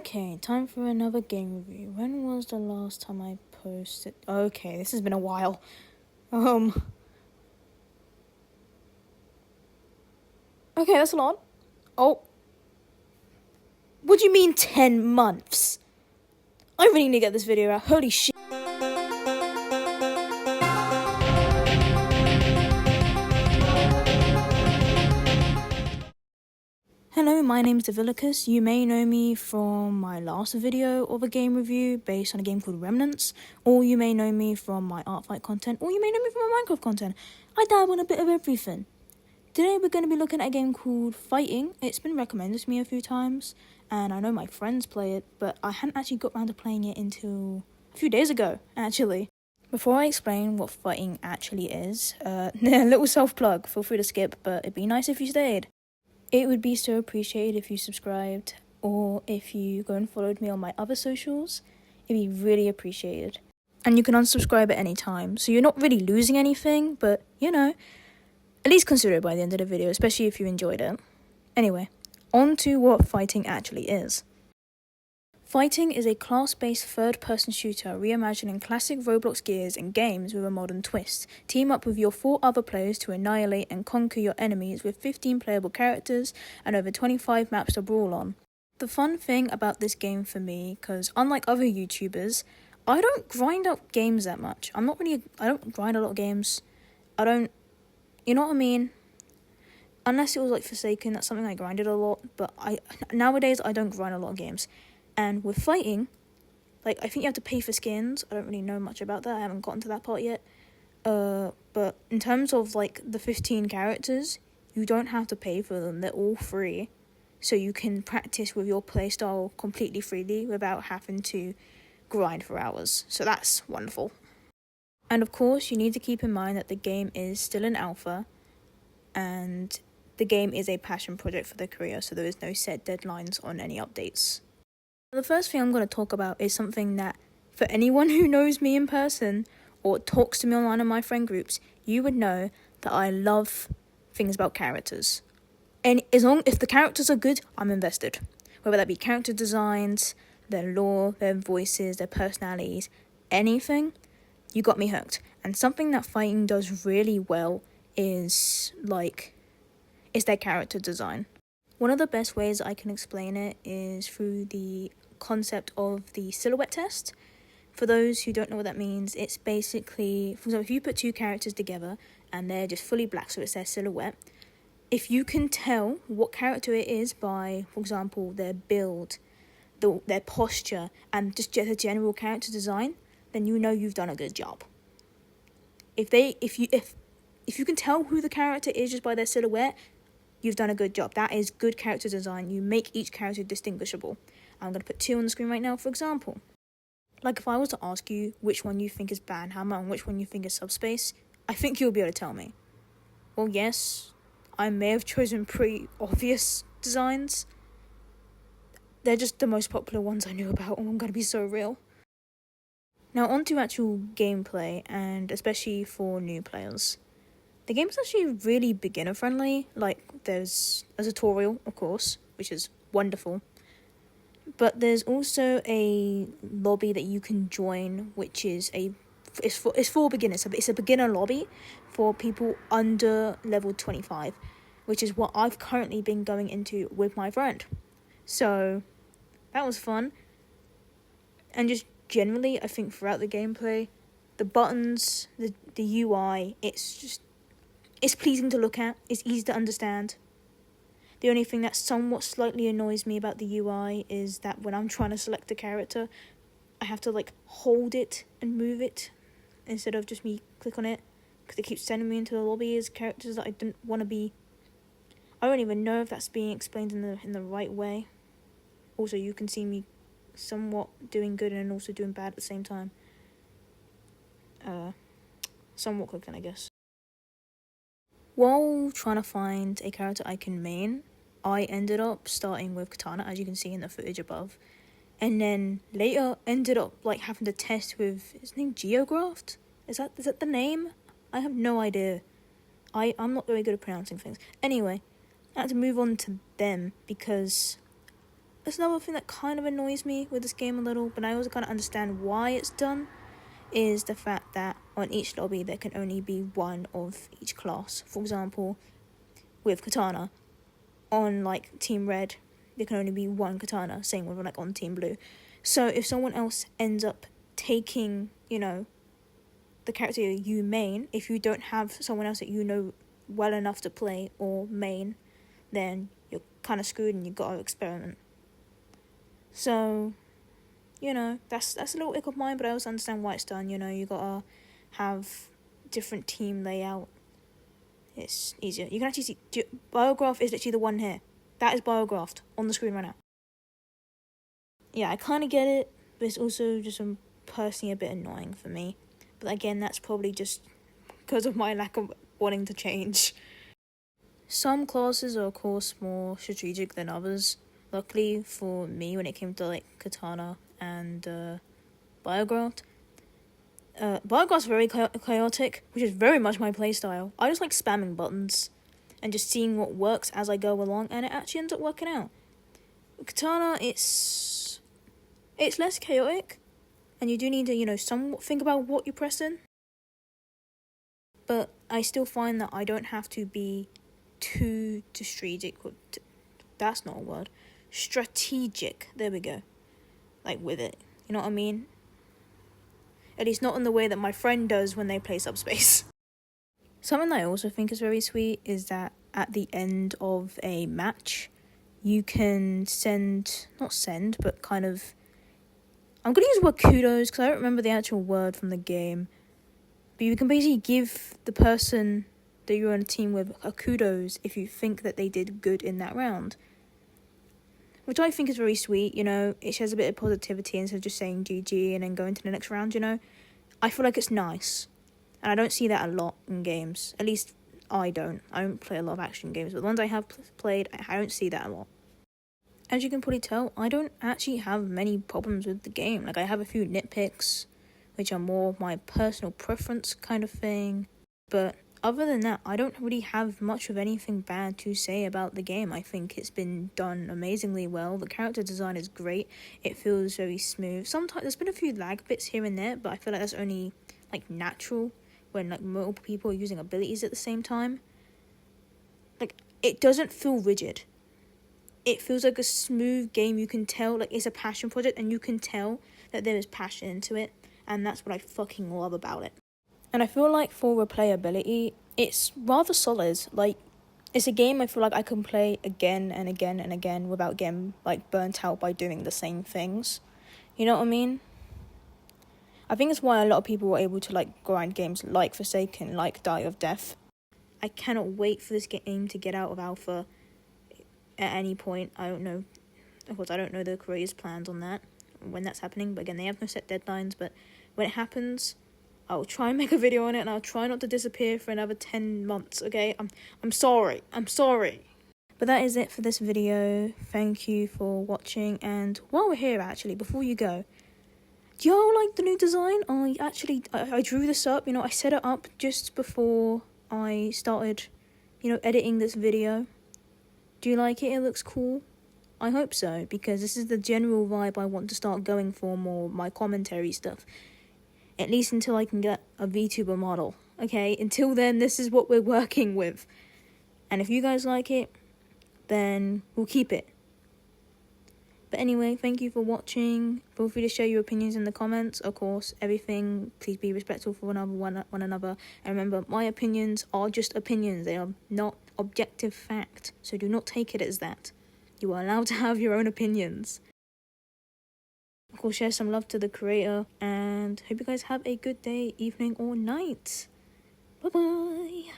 Okay, time for another game review. When was the last time I posted? Okay, this has been a while. Okay, that's a lot. Oh. What do you mean 10 months? I really need to get this video out. Holy shit. Hello, my name is Devilicus. You may know me from my last video of a game review based on a game called Remnants, or you may know me from my art fight content, or you may know me from my Minecraft content. I dabble in a bit of everything. Today we're going to be looking at a game called Phighting. It's been recommended to me a few times, and I know my friends play it, but I hadn't actually got around to playing it until a few days ago, actually. Before I explain what Phighting actually is, a little self-plug, feel free to skip, but it'd be nice if you stayed. It would be so appreciated if you subscribed, or if you go and followed me on my other socials. It'd be really appreciated. And you can unsubscribe at any time, so you're not really losing anything, but, you know, at least consider it by the end of the video, especially if you enjoyed it. Anyway, on to what Phighting actually is. Phighting is a class-based third-person shooter reimagining classic Roblox gears and games with a modern twist. Team up with your 4 other players to annihilate and conquer your enemies with 15 playable characters and over 25 maps to brawl on. The fun thing about this game for me, because unlike other YouTubers, I don't grind out games that much. I don't grind a lot of games. You know what I mean? Unless it was like Forsaken, that's something I grinded a lot, but nowadays I don't grind a lot of games. And with Phighting, like, I think you have to pay for skins. I don't really know much about that. I haven't gotten to that part yet. But in terms of, like, the 15 characters, you don't have to pay for them. They're all free. So you can practice with your playstyle completely freely without having to grind for hours. So that's wonderful. And of course, you need to keep in mind that the game is still in alpha, and the game is a passion project for the creator, so there is no set deadlines on any updates. The first thing I'm going to talk about is something that, for anyone who knows me in person or talks to me online in my friend groups, you would know that I love things about characters. And if the characters are good, I'm invested. Whether that be character designs, their lore, their voices, their personalities, anything, you got me hooked. And something that Phighting does really well is their character design. One of the best ways I can explain it is through the concept of the silhouette test. For those who don't know what that means, it's basically, for example, if you put 2 characters together and they're just fully black, so it's their silhouette, if you can tell what character it is by, for example, their build, their posture, and just the general character design, then you know you've done a good job. If you can tell who the character is just by their silhouette, you've done a good job. That is good character design. You make each character distinguishable. I'm going to put 2 on the screen right now, for example. Like, if I was to ask you which one you think is Banhammer and which one you think is Subspace, I think you'll be able to tell me. Well, yes, I may have chosen pretty obvious designs. They're just the most popular ones I knew about, and I'm going to be so real. Now, on to actual gameplay, and especially for new players. The game is actually really beginner-friendly. Like, there's a tutorial, of course, which is wonderful. But there's also a lobby that you can join, which is it's for beginners. It's a beginner lobby for people under level 25, which is what I've currently been going into with my friend. So, that was fun. And just generally, I think throughout the gameplay, the buttons, the UI, it's pleasing to look at, it's easy to understand. The only thing that somewhat slightly annoys me about the UI is that when I'm trying to select a character, I have to, like, hold it and move it instead of just me click on it, because it keeps sending me into the lobby as characters that I didn't want to be. I don't even know if that's being explained in the right way. Also, you can see me somewhat doing good and also doing bad at the same time. Somewhat clicking, I guess. While trying to find a character I can main, I ended up starting with Katana, as you can see in the footage above, and then later ended up having to test with his name Geographed. Is that the name? I have no idea. I'm not very good at pronouncing things. Anyway, I had to move on to them because It's another thing that kind of annoys me with this game a little, but I also kind of understand why it's done, is the fact that on each lobby there can only be one of each class. For example, with Katana, on like Team Red, there can only be one Katana, same with like on Team Blue. So if someone else ends up taking, the character you main, if you don't have someone else that you know well enough to play or main, then you're kind of screwed and you gotta experiment. So, that's a little ick of mine, but I also understand why it's done. You gotta have different team layout. It's easier. You can actually see, Biograph is literally the one here. That is Biographed on the screen right now. Yeah, I kind of get it, but it's also just personally a bit annoying for me. But again, that's probably just because of my lack of wanting to change. Some classes are, of course, more strategic than others. Luckily for me, when it came to like Katana and Biograph, Biograph's very chaotic, which is very much my playstyle. I just like spamming buttons and just seeing what works as I go along, and it actually ends up working out. Katana, it's less chaotic, and you do need to, somewhat think about what you're pressing. But I still find that I don't have to be too strategic. That's not a word. Strategic. There we go. Like with it. You know what I mean? At least not in the way that my friend does when they play Subspace. Something that I also think is very sweet is that at the end of a match, you can but kind of... I'm going to use the word kudos because I don't remember the actual word from the game. But you can basically give the person that you're on a team with a kudos if you think that they did good in that round. Which I think is very sweet, It shows a bit of positivity instead of just saying GG and then going to the next round, I feel like it's nice. And I don't see that a lot in games. At least I don't. I don't play a lot of action games. But the ones I have played, I don't see that a lot. As you can probably tell, I don't actually have many problems with the game. Like, I have a few nitpicks, which are more my personal preference kind of thing. But other than that, I don't really have much of anything bad to say about the game. I think it's been done amazingly well. The character design is great. It feels very smooth. Sometimes there's been a few lag bits here and there, but I feel like that's only like natural when like multiple people are using abilities at the same time. Like, it doesn't feel rigid. It feels like a smooth game. You can tell like it's a passion project, and you can tell that there is passion into it, and that's what I fucking love about it. And I feel like for replayability, it's rather solid. Like, it's a game I feel like I can play again and again and again without getting like burnt out by doing the same things. You know what I mean? I think it's why a lot of people were able to like grind games like Forsaken, like Die of Death. I cannot wait for this game to get out of alpha at any point. I don't know. Of course, I don't know the creators' plans on that, when that's happening. But again, they have no set deadlines. But when it happens, I'll try and make a video on it, and I'll try not to disappear for another 10 months, okay? I'm sorry. But that is it for this video. Thank you for watching. And while we're here, actually, before you go, do y'all like the new design? I drew this up, I set it up just before I started, editing this video. Do you like it? It looks cool. I hope so, because this is the general vibe I want to start going for more my commentary stuff. At least until I can get a VTuber model. Okay, until then, this is what we're working with. And if you guys like it, then we'll keep it. But anyway, thank you for watching. Feel free to share your opinions in the comments. Of course, everything, please be respectful for one another. And remember, my opinions are just opinions. They are not objective fact. So do not take it as that. You are allowed to have your own opinions. Of course, share some love to the creator. And hope you guys have a good day, evening, or night. Bye-bye.